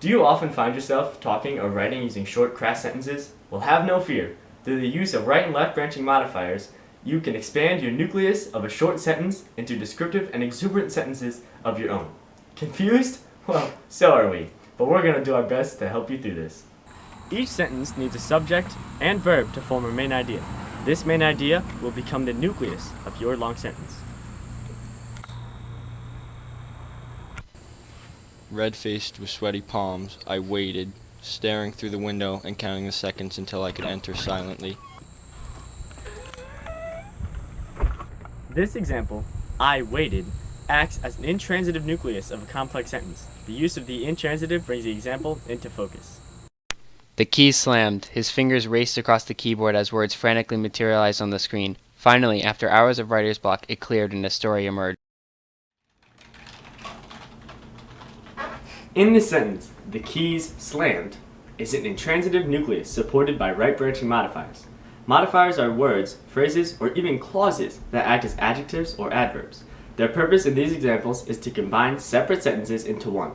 Do you often find yourself talking or writing using short, crass sentences? Well, have no fear. Through the use of right and left branching modifiers, you can expand your nucleus of a short sentence into descriptive and exuberant sentences of your own. Confused? Well, so are we, but we're going to do our best to help you through this. Each sentence needs a subject and verb to form a main idea. This main idea will become the nucleus of your long sentence. Red-faced with sweaty palms, I waited, staring through the window and counting the seconds until I could enter silently. This example, I waited, acts as an intransitive nucleus of a complex sentence. The use of the intransitive brings the example into focus. The keys slammed. His fingers raced across the keyboard as words frantically materialized on the screen. Finally, after hours of writer's block, it cleared and a story emerged. In this sentence, the keys slammed is an intransitive nucleus supported by right-branching modifiers. Modifiers are words, phrases, or even clauses that act as adjectives or adverbs. Their purpose in these examples is to combine separate sentences into one.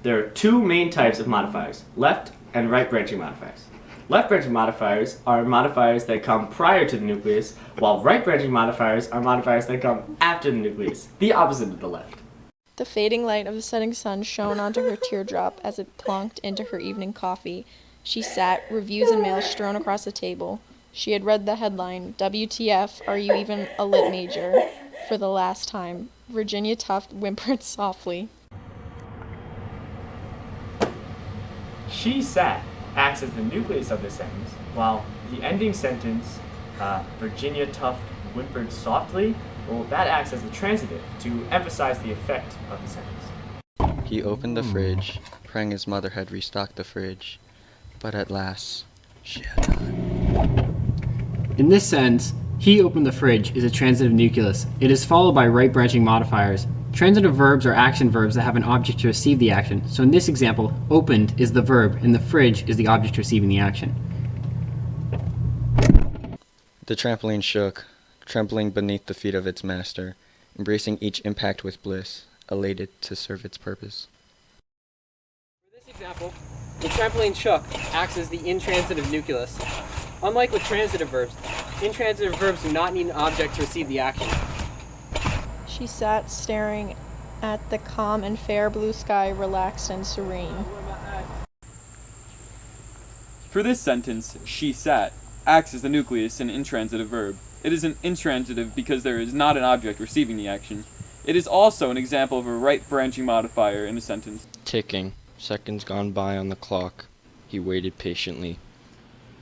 There are two main types of modifiers, left and right-branching modifiers. Left-branching modifiers are modifiers that come prior to the nucleus, while right-branching modifiers are modifiers that come after the nucleus, the opposite of the left. The fading light of the setting sun shone onto her teardrop as it plunked into her evening coffee. She sat, reviews and mail strewn across the table. She had read the headline, "WTF, are you even a lit major?" for the last time. Virginia Tuft whimpered softly. She sat acts as the nucleus of this sentence, while the ending sentence, Virginia Tuft whimpered softly, well, that acts as the transitive to emphasize the effect of the sentence. He opened the fridge, praying his mother had restocked the fridge. But at last, she had done. In this sentence, he opened the fridge is a transitive nucleus. It is followed by right-branching modifiers. Transitive verbs are action verbs that have an object to receive the action. So in this example, opened is the verb and the fridge is the object receiving the action. The trampoline shook, trembling beneath the feet of its master, embracing each impact with bliss, elated to serve its purpose. For this example, the trampoline shook acts as the intransitive nucleus. Unlike with transitive verbs, intransitive verbs do not need an object to receive the action. She sat staring at the calm and fair blue sky, relaxed and serene. For this sentence, she sat acts as the nucleus in an intransitive verb. It is an intransitive because there is not an object receiving the action. It is also an example of a right-branching modifier in a sentence. Ticking, seconds gone by on the clock. He waited patiently.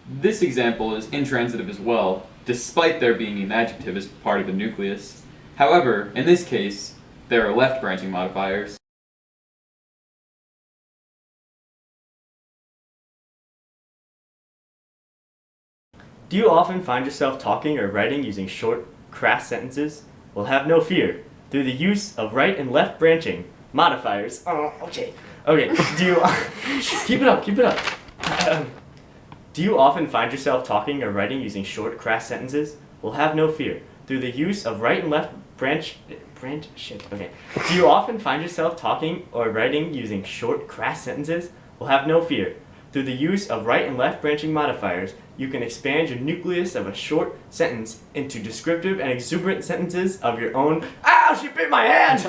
This example is intransitive as well, despite there being an adjective as part of the nucleus. However, in this case, there are left-branching modifiers. Do you often find yourself talking or writing using short, crass sentences? Well, have no fear. Through the use of right and left branching modifiers. Oh, okay. Do you keep it up? Do you often find yourself talking or writing using short, crass sentences? Well, have no fear. Through the use of right and left Do you often find yourself talking or writing using short, crass sentences? Well, have no fear. Through the use of right and left branching modifiers, you can expand your nucleus of a short sentence into descriptive and exuberant sentences of your own. Ow, she bit my hand!